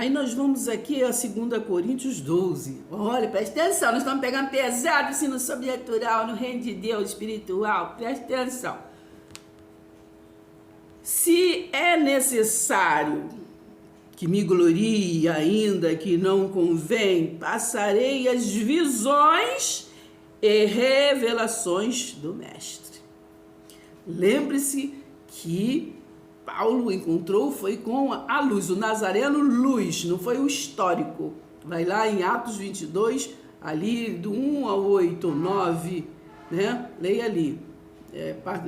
Aí nós vamos aqui a 2 Coríntios 12. Olha, presta atenção, nós estamos pegando pesado assim no sobrenatural, no reino de Deus espiritual. Presta atenção. Se é necessário que me glorie ainda que não convém, passarei as visões e revelações do Mestre. Lembre-se que Paulo encontrou foi com a luz, o Nazareno luz, não foi o histórico. Vai lá em Atos 22, ali do 1 ao 8, 9, né? Leia ali.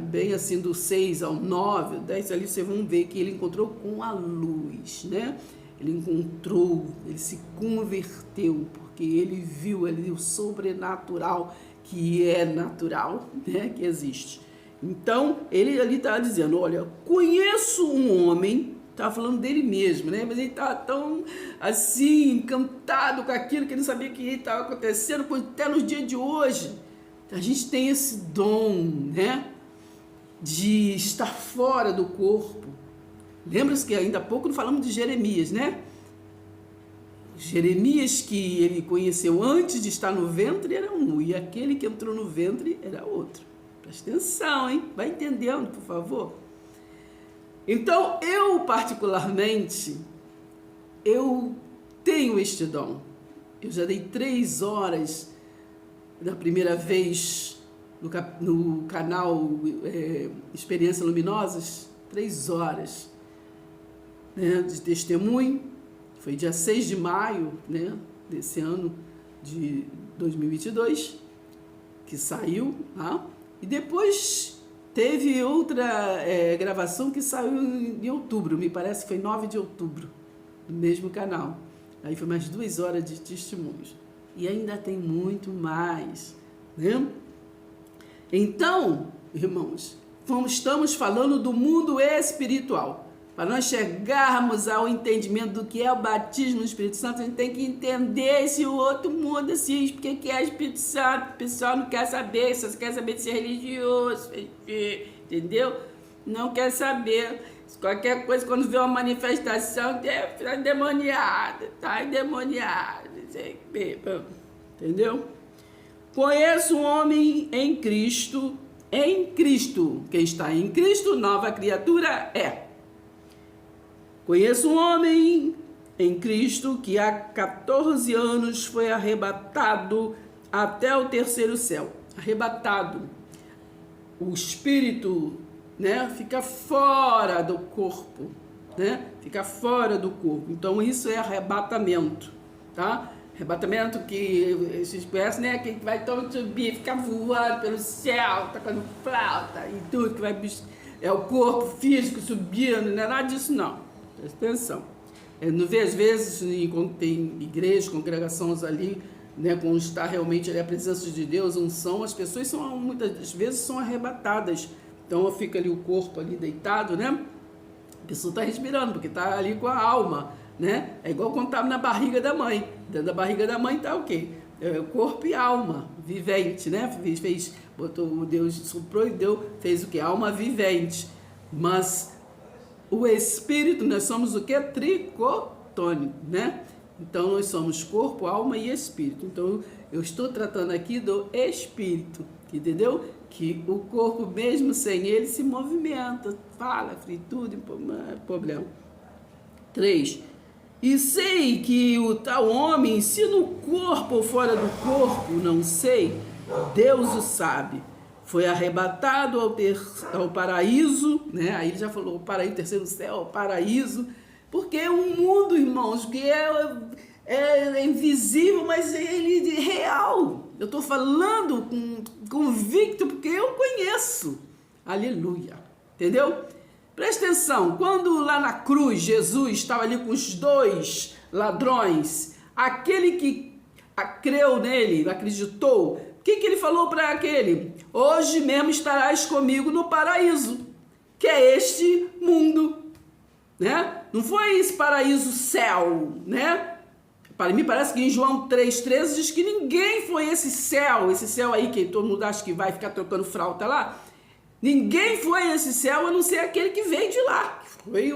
Bem assim do 6 ao 9, 10 ali vocês vão ver que ele encontrou com a luz, né? Ele encontrou, ele se converteu, porque ele viu ali o sobrenatural que é natural, né? Que existe. Então, ele ali está dizendo, olha, conheço um homem, estava falando dele mesmo, né? Mas ele estava tão, assim, encantado com aquilo que ele não sabia que estava acontecendo, até nos dias de hoje. A gente tem esse dom, né? De estar fora do corpo. Lembra-se que ainda há pouco falamos de Jeremias, né? Jeremias que ele conheceu antes de estar no ventre era um, e aquele que entrou no ventre era outro. Presta atenção, hein? Vai entendendo, por favor. Então, eu particularmente, eu tenho este dom. Eu já dei 3 horas da primeira vez no canal Experiências Luminosas, 3 horas, né, de testemunho. Foi dia 6 de maio, né, desse ano de 2022, que saiu, tá? E depois teve outra gravação que saiu em outubro, me parece que foi 9 de outubro, no mesmo canal. Aí foi mais 2 horas de testemunhos. E ainda tem muito mais, né? Então, irmãos, estamos falando do mundo espiritual. Para nós chegarmos ao entendimento do que é o batismo no Espírito Santo, a gente tem que entender esse outro mundo, assim, o que é Espírito Santo. O pessoal não quer saber, só quer saber de ser religioso, entendeu? Não quer saber. Qualquer coisa, quando vê uma manifestação, tá endemoniado, entendeu? Conheço um homem em Cristo. Quem está em Cristo, nova criatura é. Conheço um homem em Cristo que há 14 anos foi arrebatado até o 3º céu. Arrebatado. O espírito, né, fica fora do corpo, né? Fica fora do corpo. Então isso é arrebatamento, tá? Arrebatamento que vocês conhecem, né? Que vai todo subir, ficar voando pelo céu, tocando flauta e tudo que vai é o corpo físico subindo, não é nada disso não. Presta atenção. Não vê às vezes quando tem igrejas, congregações ali, né, quando está realmente ali a presença de Deus, unção, as pessoas muitas vezes são arrebatadas. Então fica ali o corpo ali deitado, né? A pessoa está respirando, porque está ali com a alma, né? É igual quando estava na barriga da mãe. Dentro da barriga da mãe está o quê? Corpo e alma, vivente, né? Botou Deus, soprou e fez o quê? Alma vivente. Mas o espírito, nós somos o quê? Tricotônico, né? Então nós somos corpo, alma e espírito. Então eu estou tratando aqui do espírito, entendeu? Que o corpo mesmo sem ele se movimenta, fala, fritude, problema. 3. E sei que o tal homem, se no corpo ou fora do corpo, não sei, Deus o sabe. Foi arrebatado ao paraíso, né? Aí ele já falou, o paraíso, 3º céu, o paraíso, porque é um mundo, irmãos, que é invisível, mas ele é real. Eu estou falando convicto, porque eu conheço. Aleluia. Entendeu? Presta atenção, quando lá na cruz, Jesus estava ali com os 2 ladrões, aquele que creu nele, acreditou, o que ele falou para aquele? Hoje mesmo estarás comigo no paraíso, que é este mundo, né? Não foi esse paraíso céu, né? Para mim parece que em João 3,13 diz que ninguém foi esse céu aí que todo mundo acha que vai ficar tocando flauta lá. Ninguém foi esse céu a não ser aquele que veio de lá, que foi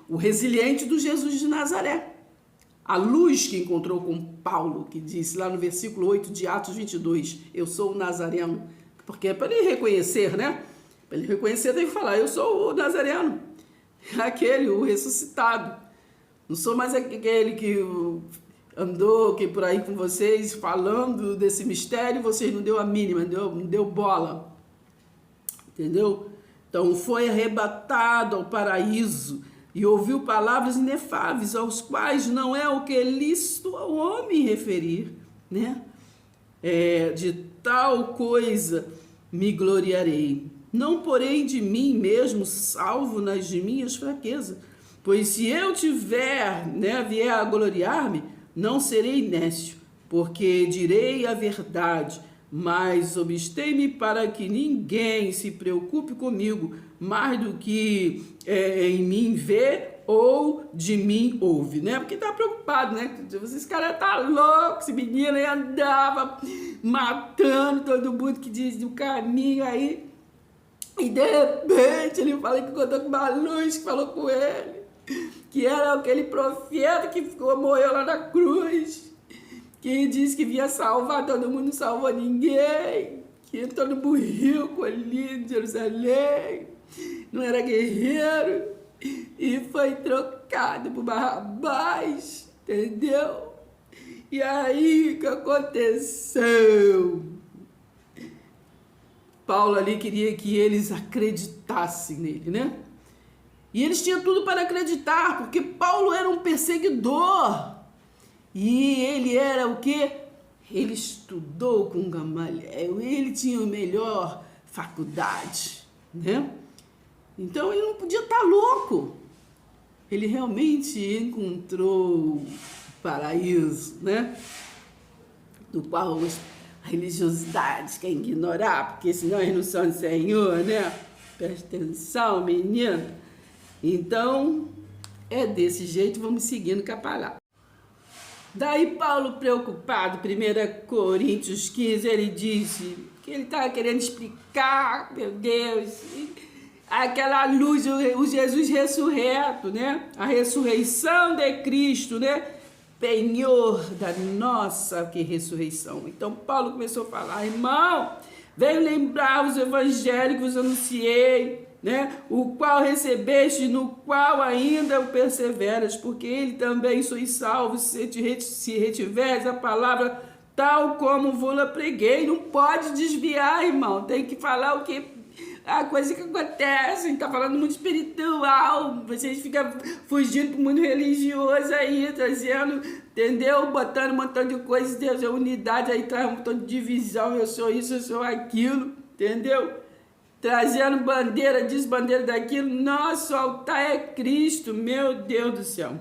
o resiliente do Jesus de Nazaré. A luz que encontrou com Paulo, que disse lá no versículo 8 de Atos 22, eu sou o Nazareno. Porque é para ele reconhecer, né? Para ele reconhecer, tem que falar, eu sou o Nazareno. Aquele, o ressuscitado. Não sou mais aquele que andou aqui por aí com vocês falando desse mistério, vocês não deu a mínima, não deu bola. Entendeu? Então foi arrebatado ao paraíso e ouviu palavras inefáveis, aos quais não é o que é lícito ao homem referir, né? De tal coisa me gloriarei, não porém de mim mesmo, salvo nas minhas fraquezas, pois se eu tiver, né, vier a gloriar-me, não serei nécio, porque direi a verdade, mas obstei-me para que ninguém se preocupe comigo mais do que em mim vê ou de mim ouve, né? Porque tá preocupado, né? Esse cara tá louco, esse menino aí andava matando todo mundo que diz do caminho aí, e de repente ele fala que contou com uma luz que falou com ele, que era aquele profeta que morreu lá na cruz, que disse que vinha salvar todo mundo, não salvou ninguém, que entrou no burril ali em Jerusalém, não era guerreiro, e foi trocado por Barrabás, entendeu? E aí, o que aconteceu? Paulo ali queria que eles acreditassem nele, né? E eles tinham tudo para acreditar, porque Paulo era um perseguidor. E ele era o quê? Ele estudou com Gamaliel, ele tinha a melhor faculdade, né? Então ele não podia estar louco. Ele realmente encontrou o paraíso, né? Do qual a religiosidade quer ignorar, porque senão eles não são do Senhor, né? Presta atenção, menino. Então, é desse jeito, vamos seguindo com a palavra. Daí Paulo, preocupado, 1 Coríntios 15, ele disse que ele estava querendo explicar, meu Deus, aquela luz, o Jesus ressurreto, né? A ressurreição de Cristo, né? Penhor da nossa ressurreição. Então Paulo começou a falar, irmão, venho lembrar os evangelhos que vos anunciei, né? O qual recebeste, no qual ainda o perseveras, porque ele também sois salvos, se retiveres a palavra tal como vos-la preguei. Não pode desviar, irmão, tem que falar o que a coisa que acontece, tá falando do mundo espiritual, vocês ficam fugindo pro mundo religioso aí, trazendo, entendeu? Botando um montão de coisas, Deus é unidade, aí traz um montão de divisão, eu sou isso, eu sou aquilo, entendeu? Trazendo bandeira, desbandeira daquilo, nosso altar é Cristo, meu Deus do céu.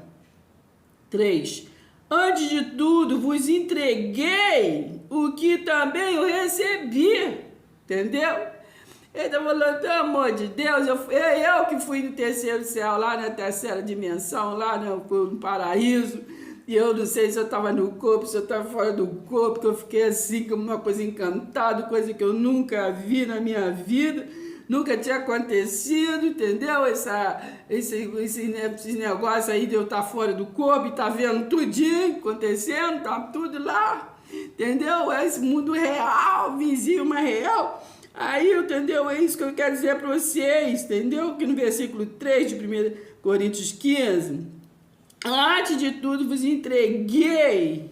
3. Antes de tudo, vos entreguei o que também eu recebi, entendeu? Ele está falando, pelo amor de Deus, eu que fui no terceiro céu, lá na terceira dimensão, lá no paraíso, e eu não sei se eu estava no corpo, se eu estava fora do corpo, que eu fiquei assim, como uma coisa encantada, coisa que eu nunca vi na minha vida, nunca tinha acontecido, entendeu? Esse negócio aí de eu estar fora do corpo e estar vendo tudinho acontecendo, tá tudo lá, entendeu? Esse mundo real, vizinho, mas real. Aí, entendeu? É isso que eu quero dizer para vocês, entendeu? Que no versículo 3 de 1 Coríntios 15, antes de tudo vos entreguei,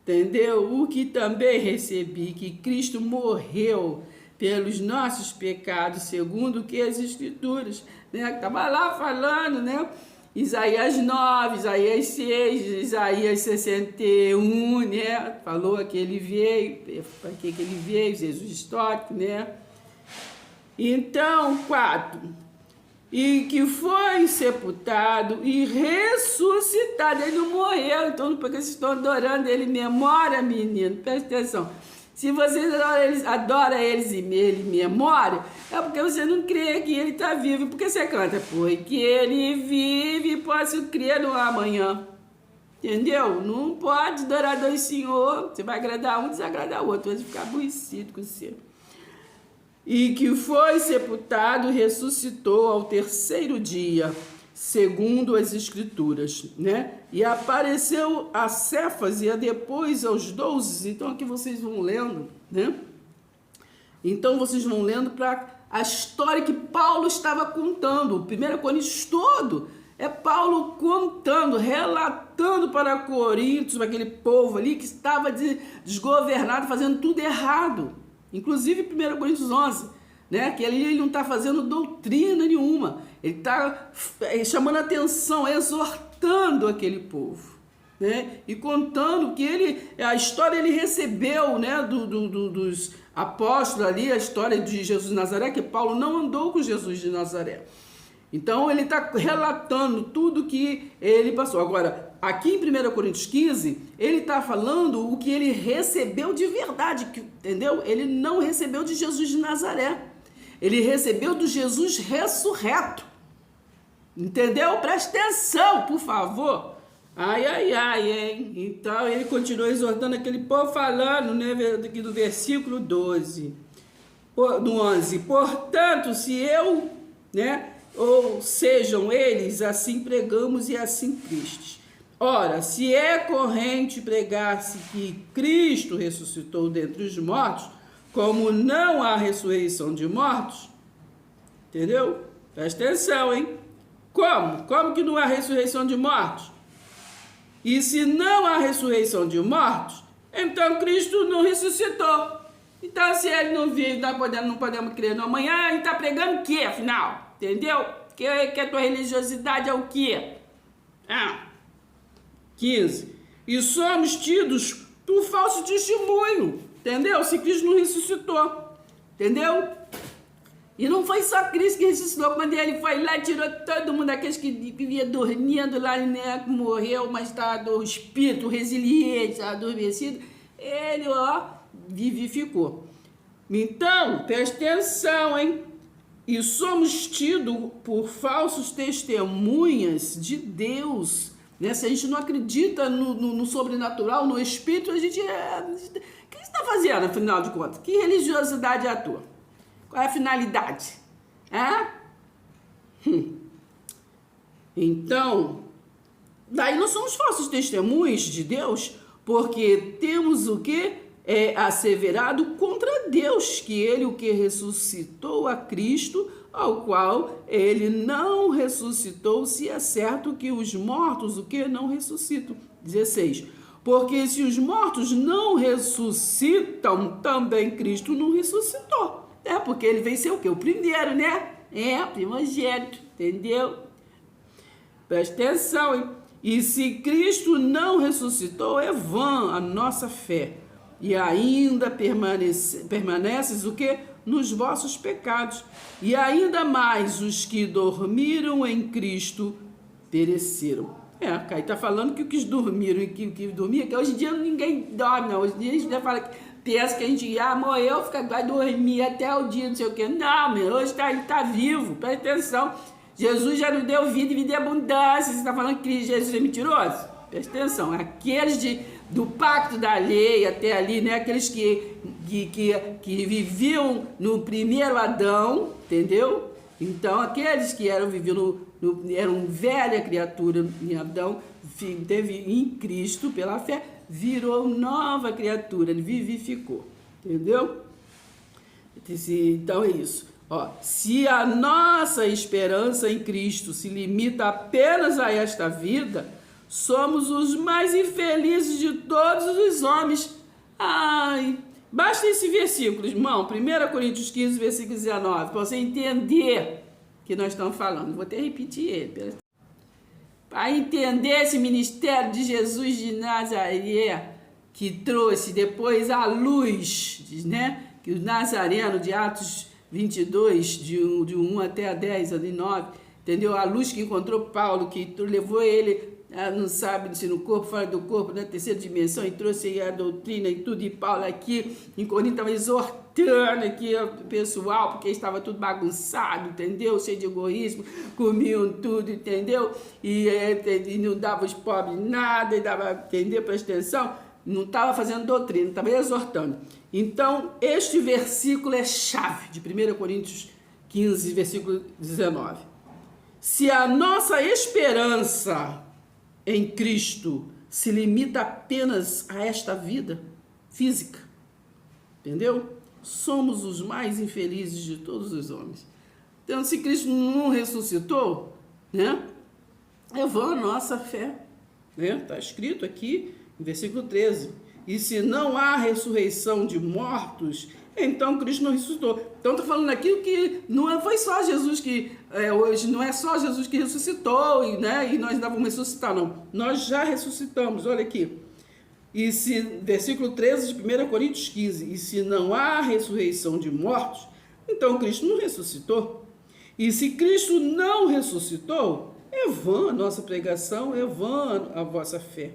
entendeu? O que também recebi, que Cristo morreu pelos nossos pecados, segundo o que as Escrituras, né? Estava lá falando, né? Isaías 9, Isaías 6, Isaías 61, né? Falou que ele veio, para que ele veio, Jesus histórico, né? Então, 4. E que foi sepultado e ressuscitado. Ele não morreu, então porque vocês estão adorando ele em memória, menino, presta atenção. Se vocês adoram eles em memória, é porque você não crê que ele está vivo. Porque você canta, porque ele vive, posso crer no amanhã. Entendeu? Não pode adorar dois senhor. Você vai agradar um, desagradar o outro. Você vai ficar aborrecido com você. E que foi sepultado, ressuscitou ao terceiro dia, segundo as Escrituras, né? E apareceu a Cefas e depois aos 12. Então aqui vocês vão lendo, né? Então vocês vão lendo para a história que Paulo estava contando. O 1 Coríntios todo é Paulo contando, relatando para Coríntios, para aquele povo ali que estava desgovernado, fazendo tudo errado. Inclusive 1 Coríntios 11, né? Que ele não está fazendo doutrina nenhuma. Ele está chamando a atenção, exortando aquele povo, né? E contando que a história ele recebeu, né? Dos apóstolos ali, a história de Jesus de Nazaré, que Paulo não andou com Jesus de Nazaré. Então ele está relatando tudo que ele passou. Agora, aqui em 1 Coríntios 15, ele está falando o que ele recebeu de verdade, entendeu? Ele não recebeu de Jesus de Nazaré. Ele recebeu do Jesus ressurreto. Entendeu? Presta atenção, por favor. Ai, ai, ai, hein? Então ele continua exortando aquele povo falando, né? Aqui do versículo 12, do 11. Portanto, se eu, né? Ou sejam eles, assim pregamos e assim Cristo. Ora, se é corrente pregar-se que Cristo ressuscitou dentre os mortos, como não há ressurreição de mortos, entendeu? Presta atenção, hein? Como? Como que não há ressurreição de mortos? E se não há ressurreição de mortos, então Cristo não ressuscitou. Então, se ele não vive, não podemos crer no amanhã, ele está pregando o quê, afinal? Entendeu? Que a tua religiosidade é o quê? 15. E somos tidos por falso testemunho. Entendeu? Se Cristo não ressuscitou. Entendeu? E não foi só Cristo que ressuscitou. Quando ele foi lá, tirou todo mundo, aqueles que vivia dormindo lá, né? Morreu, mas estava do espírito resiliente, adormecido. Ele, vivificou. Então, presta atenção, hein? E somos tidos por falsos testemunhas de Deus, né? Se a gente não acredita no sobrenatural, no Espírito, a gente... O que você está fazendo, afinal de contas? Que religiosidade é a tua? Qual é a finalidade? Então, daí nós somos falsos testemunhas de Deus, porque temos o quê? Asseverado contra Deus, que ele o que ressuscitou a Cristo, ao qual ele não ressuscitou, se é certo que os mortos o que não ressuscitam. 16. Porque se os mortos não ressuscitam, também Cristo não ressuscitou. Porque ele veio ser o quê? O primeiro, né? Primogênito, entendeu? Presta atenção, hein? E se Cristo não ressuscitou, é vã a nossa fé. E ainda permaneces o quê? Nos vossos pecados. E ainda mais os que dormiram em Cristo pereceram. Aí está falando que os que dormiram e que dormiam, que hoje em dia ninguém dorme, não. Hoje em dia a gente já fala, pensa que a gente morreu, vai dormir até o dia, não sei o quê. Não, meu, hoje ele está vivo, presta atenção. Jesus já nos deu vida e vida em abundância. Você está falando que Jesus é mentiroso? Presta atenção, aqueles do pacto da lei até ali, né? Aqueles que viviam no primeiro Adão, entendeu? Então, aqueles que viviam eram velha criatura em Adão, teve em Cristo, pela fé, virou nova criatura, ele vivificou, entendeu? Então é isso. Se a nossa esperança em Cristo se limita apenas a esta vida, somos os mais infelizes de todos os homens. Basta esse versículo, irmão, 1 Coríntios 15, versículo 19, para você entender o que nós estamos falando. Vou até repetir ele. Para entender esse ministério de Jesus de Nazaré, que trouxe depois a luz, né? Que o Nazareno, de Atos 22, de 1 até a 10, ali 9, entendeu? A luz que encontrou Paulo, que levou ele... não sabe se no corpo, fora do corpo, na terceira dimensão, e trouxe aí a doutrina e tudo, e Paulo aqui em Corinto estava exortando aqui o pessoal, porque estava tudo bagunçado, entendeu? Cheio de egoísmo, comiam tudo, entendeu? E não dava os pobres nada, e dava, entendeu? Presta atenção, não estava fazendo doutrina, estava exortando. Então, este versículo é chave de 1 Coríntios 15, versículo 19. Se a nossa esperança em Cristo se limita apenas a esta vida física, entendeu? Somos os mais infelizes de todos os homens. Então, se Cristo não ressuscitou, né? É vã a nossa fé, né? Está escrito aqui em versículo 13. E se não há ressurreição de mortos, então Cristo não ressuscitou. Então está falando aqui que não foi só Jesus que, hoje, não é só Jesus que ressuscitou, e nós ainda vamos ressuscitar, não. Nós já ressuscitamos, olha aqui. E se, versículo 13 de 1 Coríntios 15, e se não há ressurreição de mortos, então Cristo não ressuscitou. E se Cristo não ressuscitou, é vã a nossa pregação, é vã a vossa fé.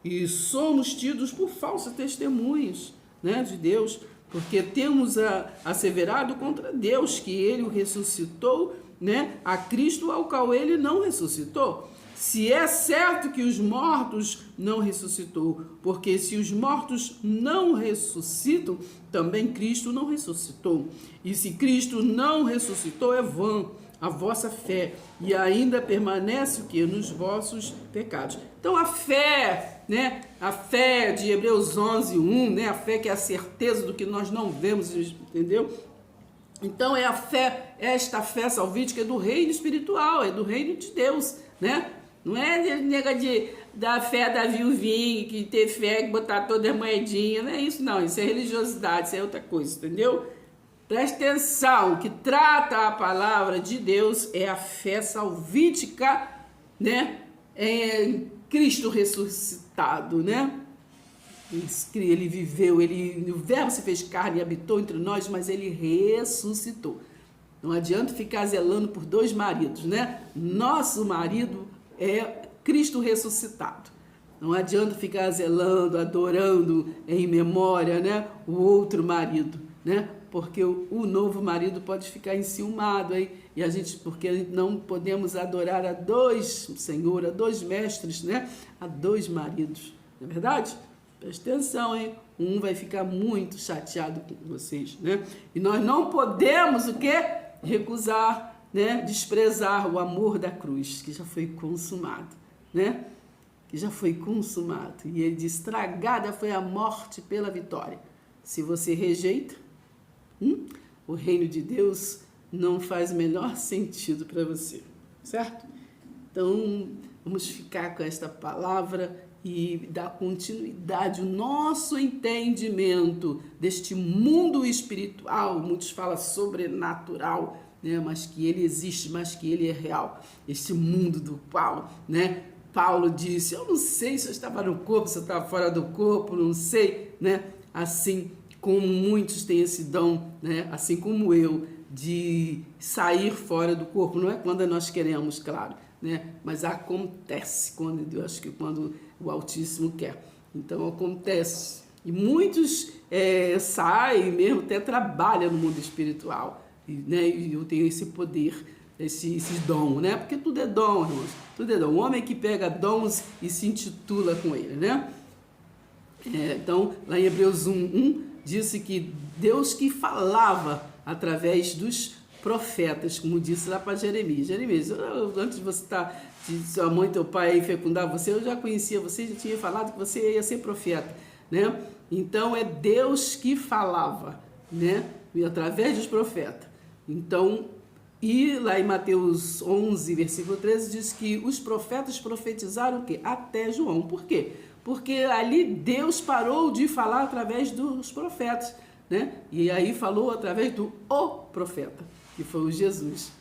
E somos tidos por falsos testemunhos, né, de Deus, porque temos asseverado contra Deus que ele o ressuscitou, né, a Cristo ao qual ele não ressuscitou. Se é certo que os mortos não ressuscitou, porque se os mortos não ressuscitam, também Cristo não ressuscitou. E se Cristo não ressuscitou, é vã a vossa fé, e ainda permanece o que? Nos vossos pecados. Então a fé, né? A fé de Hebreus 11:1, né? A fé que é a certeza do que nós não vemos, entendeu? Então é a fé, esta fé salvífica é do reino espiritual, é do reino de Deus, né? Não é da fé da viuvinha, que ter fé, que botar toda a moedinha, não é isso não, isso é religiosidade, isso é outra coisa, entendeu? Preste atenção, que trata a palavra de Deus é a fé salvífica, né? Em Cristo ressuscitado, né? Ele viveu, o verbo se fez carne e habitou entre nós, mas ele ressuscitou. Não adianta ficar zelando por dois maridos, né? Nosso marido é Cristo ressuscitado. Não adianta ficar zelando, adorando em memória, né, o outro marido, né? Porque o novo marido pode ficar enciumado aí, e a gente, porque não podemos adorar a dois senhor, a dois mestres, né? A dois maridos, não é verdade? Preste atenção, hein? Um vai ficar muito chateado com vocês, né? E nós não podemos o quê? Recusar, né? Desprezar o amor da cruz, que já foi consumado, né? Que já foi consumado. E ele diz, estragada foi a morte pela vitória. Se você rejeita, o reino de Deus não faz o menor sentido para você, certo? Então, vamos ficar com esta palavra e dar continuidade ao nosso entendimento deste mundo espiritual. Muitos falam sobrenatural, né? Mas que ele existe, mas que ele é real. Este mundo do qual, né? Paulo disse, eu não sei se eu estava no corpo, se eu estava fora do corpo, não sei, né? Assim como muitos têm esse dom, né? Assim como eu, de sair fora do corpo. Não é quando nós queremos, claro, né? Mas acontece, eu acho que quando o Altíssimo quer. Então acontece. E muitos saem mesmo, até trabalham no mundo espiritual. Né? E eu tenho esse poder, esse dom, né? Porque tudo é dom, irmãos. Tudo é dom. O homem que pega dons e se intitula com ele, né? Então, lá em Hebreus 1:1, disse que Deus que falava através dos profetas, como disse lá para Jeremias. Jeremias, antes de você de sua mãe e teu pai fecundar você, eu já conhecia você, já tinha falado que você ia ser profeta, né? Então, é Deus que falava, né? E através dos profetas. Então, e lá em Mateus 11, versículo 13, diz que os profetas profetizaram o quê? Até João. Por quê? Porque ali Deus parou de falar através dos profetas, né? E aí falou através do profeta, que foi o Jesus.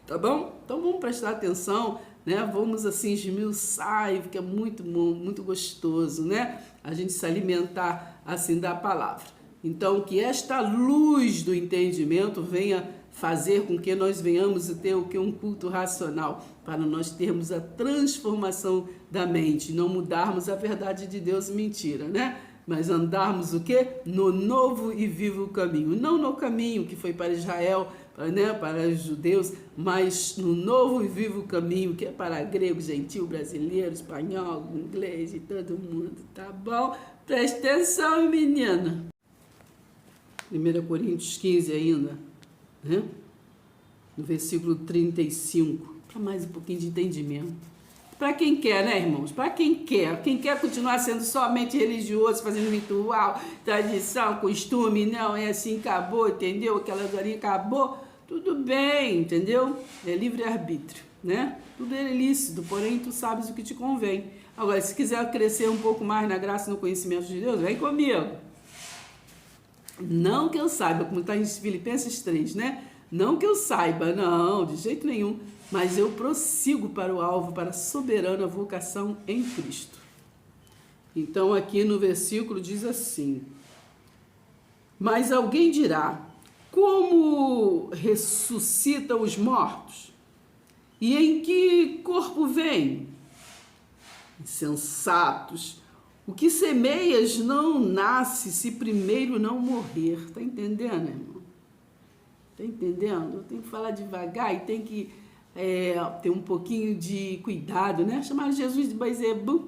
Tá bom? Então vamos prestar atenção, né? Vamos assim esmiuçar, porque é muito bom, muito gostoso, né? A gente se alimentar assim da palavra. Então que esta luz do entendimento venha fazer com que nós venhamos a ter o que? Um culto racional, para nós termos a transformação da mente, não mudarmos a verdade de Deus em mentira, né? Mas andarmos o quê? No novo e vivo caminho. Não no caminho que foi para Israel, né? Para os judeus, mas no novo e vivo caminho, que é para grego, gentil, brasileiro, espanhol, inglês e todo mundo, tá bom? Preste atenção, menina. 1 Coríntios 15 ainda, né? No versículo 35, para mais um pouquinho de entendimento. Para quem quer, né, irmãos? Para quem quer continuar sendo somente religioso, fazendo ritual, tradição, costume, não, é assim, acabou, entendeu? Aquela horinha acabou, tudo bem, entendeu? É livre-arbítrio, né? Tudo é lícito, porém tu sabes o que te convém. Agora, se quiser crescer um pouco mais na graça e no conhecimento de Deus, vem comigo. Não que eu saiba, como está em Filipenses 3, né? Não que eu saiba, não, de jeito nenhum. Mas eu prossigo para o alvo, para a soberana vocação em Cristo. Então, aqui no versículo diz assim: mas alguém dirá, como ressuscitam os mortos? E em que corpo vem? Insensatos, o que semeias não nasce se primeiro não morrer. Está entendendo, irmão? Está entendendo? Eu tenho que falar devagar e tem que ter um pouquinho de cuidado, né? Chamaram Jesus de Beelzebub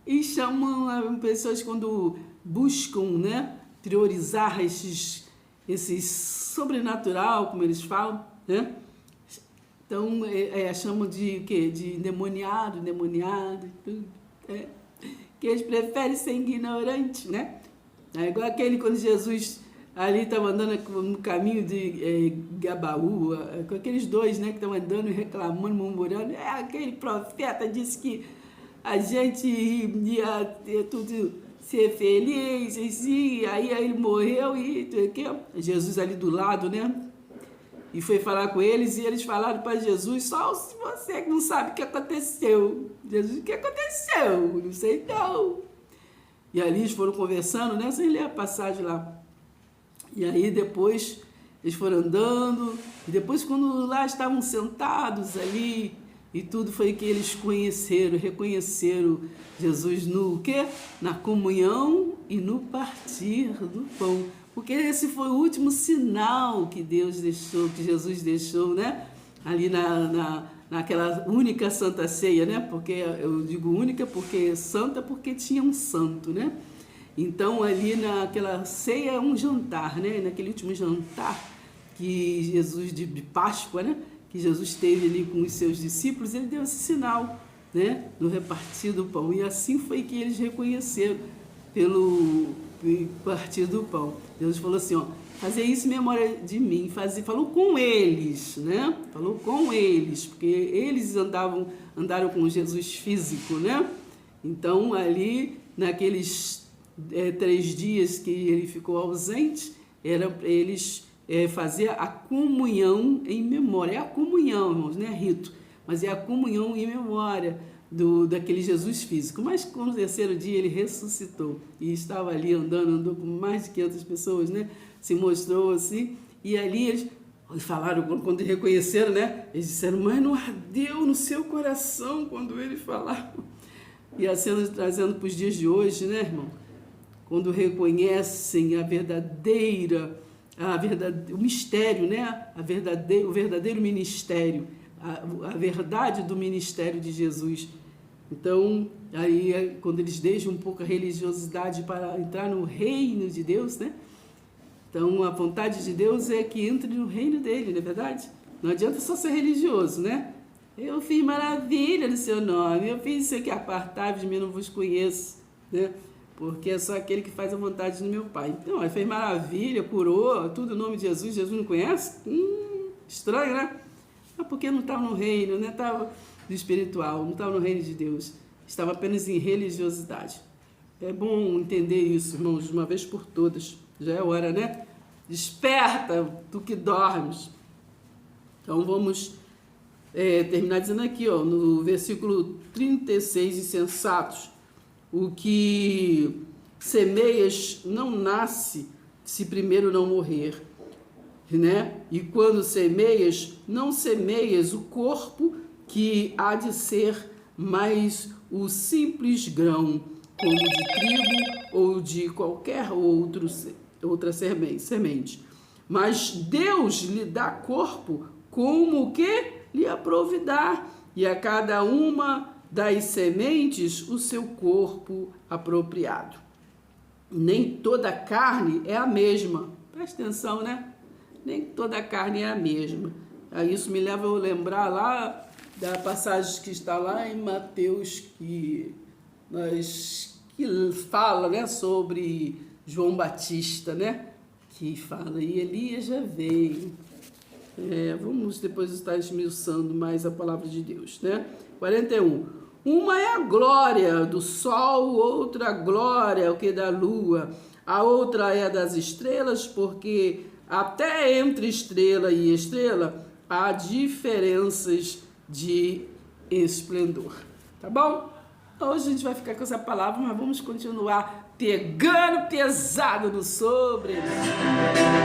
e chamam pessoas quando buscam, né, priorizar esses sobrenatural, como eles falam, né? Então, chamam de quê? De endemoniado, tudo. Que eles preferem ser ignorantes, né? É igual aquele quando Jesus ali estava andando no caminho de Gabaú, com aqueles dois, né, que estão andando, reclamando, murmurando. Aquele profeta disse que a gente ia ter tudo, ser feliz, assim, aí ele morreu e Jesus ali do lado, né? E foi falar com eles, e eles falaram para Jesus, só se você que não sabe o que aconteceu. Jesus, o que aconteceu? Não sei não. E ali eles foram conversando, né? Sem ler a passagem lá. E aí depois eles foram andando, e depois quando lá estavam sentados ali, e tudo foi que eles reconheceram Jesus no quê? Na comunhão e no partir do pão. Porque esse foi o último sinal que Deus deixou, que Jesus deixou, né? Ali naquela única Santa Ceia, né? Porque eu digo única porque santa, porque tinha um santo, né? Então ali naquela ceia é um jantar, né? Naquele último jantar que Jesus, de Páscoa, né? Que Jesus teve ali com os seus discípulos, ele deu esse sinal, né? No repartir do pão. E assim foi que eles reconheceram pelo partir do pão. Deus falou assim, ó, fazer isso em memória de mim, falou com eles, né? Falou com eles, porque eles andaram com Jesus físico, né? Então ali naqueles 3 dias que ele ficou ausente, era para eles fazer a comunhão em memória. É a comunhão, irmãos, não é rito, mas é a comunhão em memória daquele Jesus físico. Mas no 3º dia ele ressuscitou e estava ali andou com mais de 500 pessoas, né? Se mostrou assim, e ali eles falaram, quando reconheceram, né? Eles disseram, mas não ardeu no seu coração quando ele falava. E assim, trazendo para os dias de hoje, né, irmão? Quando reconhecem o mistério, né? O verdadeiro ministério, a verdade do ministério de Jesus. Então, aí quando eles deixam um pouco a religiosidade para entrar no reino de Deus, né? Então, a vontade de Deus é que entre no reino dele, não é verdade? Não adianta só ser religioso, né? Eu fiz maravilha no seu nome, eu fiz isso aqui, apartai-vos de mim, não vos conheço, né? Porque é só aquele que faz a vontade do meu Pai. Então, ele fez maravilha, curou, tudo em nome de Jesus. Jesus não conhece? Estranho, né? Mas porque não estava no reino, né? Estava no espiritual, não estava no reino de Deus. Estava apenas em religiosidade. É bom entender isso, irmãos, de uma vez por todas. Já é hora, né? Desperta do que dormes. Então, vamos terminar dizendo aqui, ó, no versículo 36, insensatos. O que semeias não nasce se primeiro não morrer, né? E quando semeias, não semeias o corpo que há de ser, mas o simples grão, como de trigo ou de qualquer outra semente. Mas Deus lhe dá corpo como o que lhe aprouvidar, e a cada uma das sementes o seu corpo apropriado. Nem toda carne é a mesma. Presta atenção, né? Nem toda carne é a mesma. Isso me leva a lembrar lá da passagem que está lá em Mateus, que fala, né, sobre João Batista, né, que fala, e Elias já veio. Vamos depois estar esmiuçando mais a palavra de Deus, né? 41. Uma é a glória do sol, outra a glória, o que da lua, a outra é a das estrelas, porque até entre estrela e estrela há diferenças de esplendor. Tá bom? Hoje a gente vai ficar com essa palavra, mas vamos continuar pegando pesado no sobrenatural.